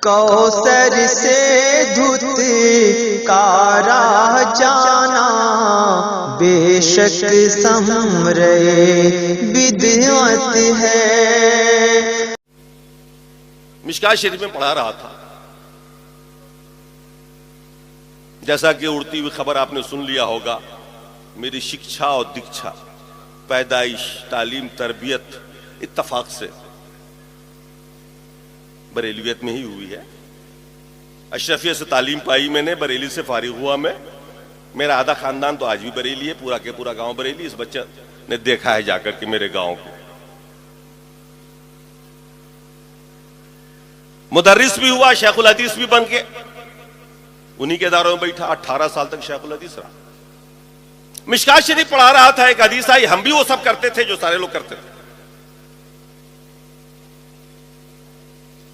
کوثر سے دھتکارا جانا بے شک سمرے بدعت ہے۔ مشکات شریف میں پڑھا رہا تھا، جیسا کہ اڑتی ہوئی خبر آپ نے سن لیا ہوگا، میری شکچھا اور دکچھا، پیدائش، تعلیم، تربیت اتفاق سے بریلیت میں ہی ہوئی ہے۔ اشرفیہ سے تعلیم پائی میں نے، بریلی سے فارغ ہوا میں۔ میرا آدھا خاندان تو آج بھی بریلی ہے، پورا کے پورا گاؤں بریلی۔ اس بچہ نے دیکھا ہے جا کر کے میرے گاؤں کو۔ مدرس بھی ہوا، شیخ الحدیث بھی بن کے انہی کے اداروں میں بیٹھا، 18 سال تک شیخ الحدیث رہا۔ مشکات شریف پڑھا رہا تھا، ایک حدیث آئی، ہم بھی وہ سب کرتے تھے جو سارے لوگ کرتے تھے۔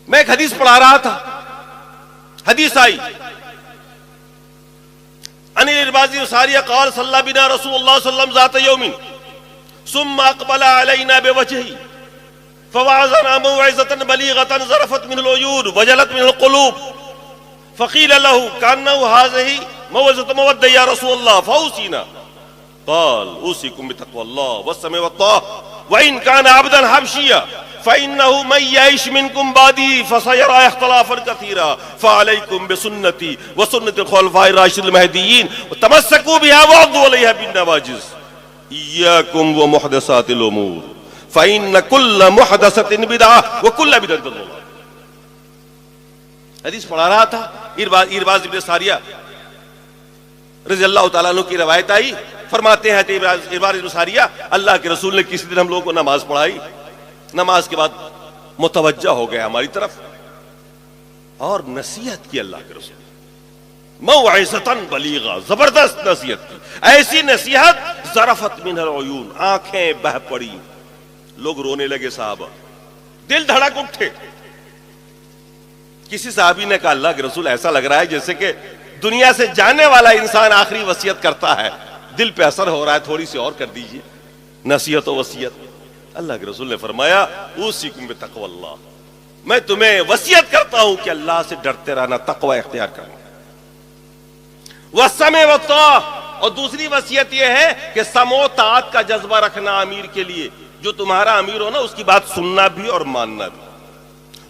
میں ایک حدیث پڑھا رہا تھا، حدیث آئی عن الارباز ساریہ قال صلی بنا رسول اللہ صلی اللہ علیہ وسلم ذات یوم ثم اقبل علینا بوجہی فوعظنا موعظة بلیغة ظرفت من العیون وجلت من القلوب فقیل له کانه هذه موعظة مودع یا رسول اللہ فاوصینا قال اوصیکم بتقوى اللہ والسمع والطاعة وإن كان عبدا حبشیا فإنه من يعش منكم بعدي فسيرى اختلافا كثيرا فعليكم بسنتي وسنة الخلفاء الراشدين المهديين وتمسكوا بها وعضوا عليها بالنواجذ إياكم ومحدثات الأمور فإن كل محدثة بدعة وكل بدعة ضلالة۔ حدیث پڑھا رہا تھا، ارباز ابن ساریہ رضی اللہ تعالیٰ عنہ کی روایت آئی، فرماتے ہیں ارباز ابن ساریہ اللہ کے رسول نے کسی دن ہم لوگوں کو نماز پڑھائی، نماز کے بعد متوجہ ہو گئے ہماری طرف اور نصیحت کی اللہ کے رسول، موعظۃ بلیغہ، زبردست نصیحت کی، ایسی نصیحت ظرفت من العیون، آنکھیں بہہ پڑی، لوگ رونے لگے، صحابہ دل دھڑک اٹھے۔ کسی صحابی نے کہا اللہ کے رسول ایسا لگ رہا ہے جیسے کہ دنیا سے جانے والا انسان آخری وصیت کرتا ہے، دل پہ اثر ہو رہا ہے، تھوڑی سی اور کر دیجئے نصیحت و وصیت۔ اللہ کے رسول نے فرمایا اوصیکم بتقوی اللہ، میں تمہیں وصیت کرتا ہوں کہ اللہ سے ڈرتے رہنا، تقوی اختیار کرنا۔ والسمع والطاعہ، اور دوسری وصیت یہ ہے کہ سمع و طاعت کا جذبہ رکھنا امیر کے لیے، جو تمہارا امیر ہو نا اس کی بات سننا بھی اور ماننا بھی۔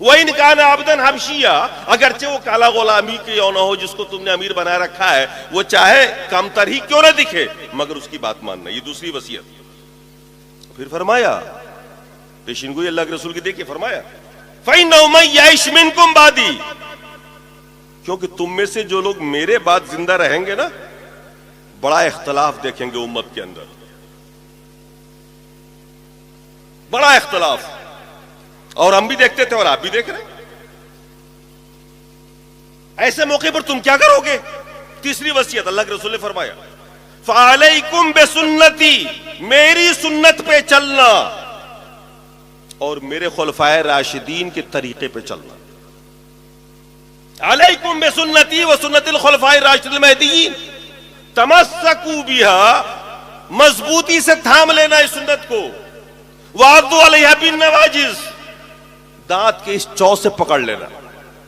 وَإِنْ كَانَ عَبْدًا حَبْشِيًّا، اگرچہ وہ کالا غلامی کیوں نہ ہو جس کو تم نے امیر بنائے رکھا ہے، وہ چاہے کم تر ہی کیوں نہ دکھے مگر اس کی بات ماننا، یہ دوسری وصیت۔ پھر فرمایا، پیشین گوئی اللہ کے رسول کی دیکھیں، فرمایا فَإِنَّهُ مَن يَعِشْ مِنكُمْ بَعْدِي، کیونکہ تم میں سے جو لوگ میرے بعد زندہ رہیں گے نا، بڑا اختلاف دیکھیں گے امت کے اندر، بڑا اختلاف، اور ہم بھی دیکھتے تھے اور آپ بھی دیکھ رہے ہیں۔ ایسے موقع پر تم کیا کرو گے؟ تیسری وصیت اللہ کے رسول نے فرمایا فَعَلَيْكُمْ بِسُنَّتِي، میری سنت پہ چلنا اور میرے خلفائے راشدین کے طریقے پہ چلنا۔ علیکم بسنتی وسنت الخلفاء الراشدین المہدیین، تمسکوا بها، مضبوطی سے تھام لینا اس سنت کو، وعضوا علیہا بالنواجذ، دانت کے اس چو سے پکڑ لینا۔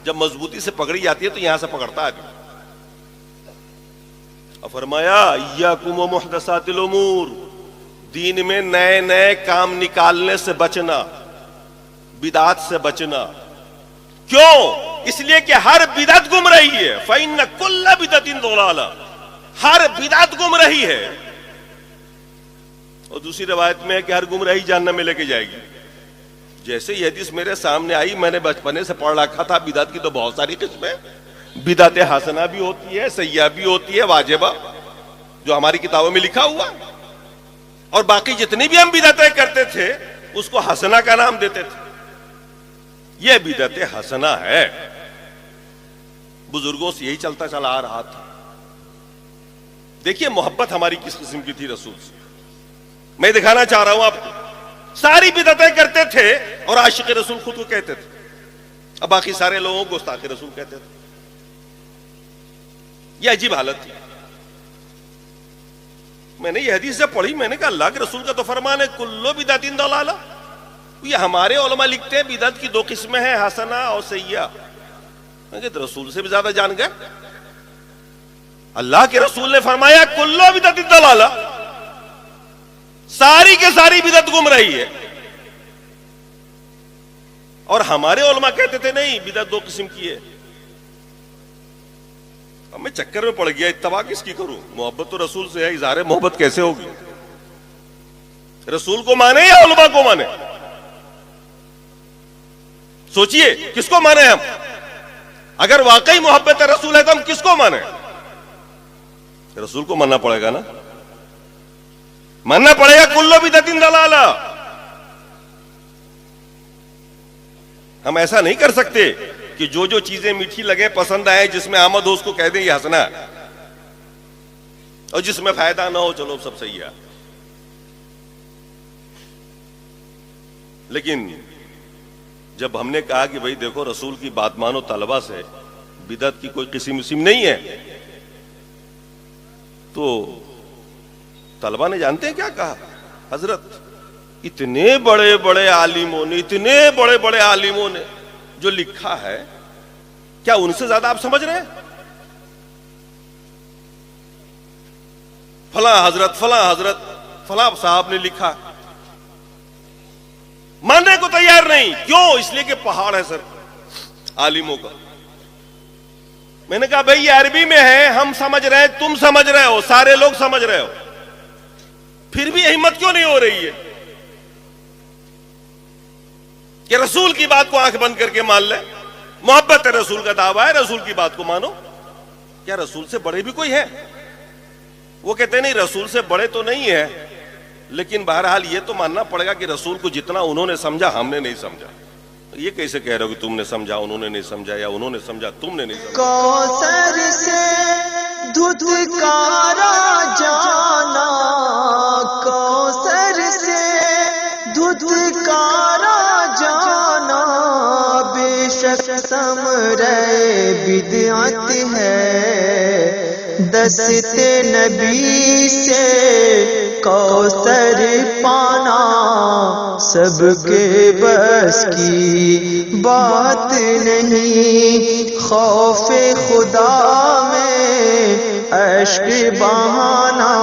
جب مضبوطی سے پکڑی جاتی ہے تو یہاں سے پکڑتا ہے۔ اور فرمایا ایاکم ومحدثات الامور، دین میں نئے نئے کام نکالنے سے بچنا، بدعات سے بچنا۔ کیوں؟ اس لیے کہ ہر بدعت گمراہی ہے، فإن كل بدعة ضلالة، ہر بدعت گمراہی ہے۔ اور دوسری روایت میں ہے کہ ہر گمراہی جہنم میں لے کے جائے گی۔ جیسے یہ حدیث میرے سامنے آئی، میں نے بچپنے سے پڑھ رکھا تھا، بدعت کی تو بہت ساری قسمیں، بدعت حسنہ بھی ہوتی ہے، سیئہ بھی ہوتی ہے، واجبہ، جو ہماری کتابوں میں لکھا ہوا، اور باقی جتنی بھی ہم بدعتیں کرتے تھے اس کو حسنہ کا نام دیتے تھے۔ یہ بدعت حسنہ ہے، بزرگوں سے یہی چلتا چلا آ رہا تھا۔ دیکھیے محبت ہماری کس قسم کی تھی رسول سے، میں دکھانا چاہ رہا ہوں آپ کو۔ ساری بدعتیں کرتے تھے اور عاشق رسول خود کو کہتے تھے، اب باقی سارے لوگوں کو گستاخ رسول کہتے تھے۔ یہ عجیب حالت تھی۔ میں نے یہ حدیث جب پڑھی، میں نے کہا اللہ کے رسول کا تو فرمان ہے کلو بدعت ضلالہ، یہ ہمارے علماء لکھتے ہیں بدعت کی دو قسمیں ہیں، حسنہ اور سیئہ۔ کہ رسول سے بھی زیادہ جان گئے. اللہ کے رسول نے فرمایا کلو بدعت ضلالہ، ساری کے ساری بدعت گمراہی ہے. اور ہمارے علماء کہتے تھے نہیں، بدعت دو قسم کی ہے. اب میں چکر میں پڑ گیا، اتباع کس کی کروں؟ محبت تو رسول سے ہے، اظہار محبت کیسے ہوگی؟ رسول کو مانے یا علماء کو مانے؟ سوچئے کس کو مانے ہم؟ اگر واقعی محبت رسول ہے تو ہم کس کو مانے؟ رسول کو ماننا پڑے گا نا، ماننا پڑے گا. کلو بدعت ضلالہ. ہم ایسا نہیں کر سکتے کہ جو چیزیں میٹھی لگیں، پسند آئیں، جس میں آمد ہو اس کو کہہ دیں یہ ہنسنا ہے، اور جس میں فائدہ نہ ہو چلو سب صحیح ہے. لیکن جب ہم نے کہا کہ بھئی دیکھو رسول کی بات مانو طلبہ سے، بدعت کی کوئی قسم نہیں ہے، تو طلبہ نے جانتے ہیں کیا کہا؟ حضرت اتنے بڑے بڑے عالموں نے جو لکھا ہے، کیا ان سے زیادہ آپ سمجھ رہے ہیں؟ فلاں حضرت فلاں صاحب نے لکھا، ماننے کو تیار نہیں. کیوں؟ اس لیے کہ پہاڑ ہے سر عالموں کا. میں نے کہا بھئی یہ عربی میں ہے، ہم سمجھ رہے ہیں، تم سمجھ رہے ہو، سارے لوگ سمجھ رہے ہو، پھر بھی ہمت کیوں نہیں ہو رہی ہے کہ رسول کی بات کو آنکھ بند کر کے مان لے؟ محبت ہے، رسول کا دعویٰ ہے، رسول کی بات کو مانو. کیا رسول سے بڑے بھی کوئی ہے؟ وہ کہتے نہیں رسول سے بڑے تو نہیں ہے، لیکن بہرحال یہ تو ماننا پڑے گا کہ رسول کو جتنا انہوں نے سمجھا ہم نے نہیں سمجھا. یہ کیسے کہہ رہے ہو کہ تم نے سمجھا انہوں نے نہیں سمجھا، یا انہوں نے سمجھا تم نے نہیں سمجھا؟ کوثر سے دھتکارا جانا، کوثر سے دھتکارا جانا، بے شک ثمرہ بدعت ہے. دست نبی سے کوثر پانا سب کے بس کی بات نہیں. خوف خدا میں اشک بہانا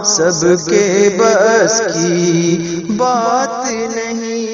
سب کے بس کی بات نہیں.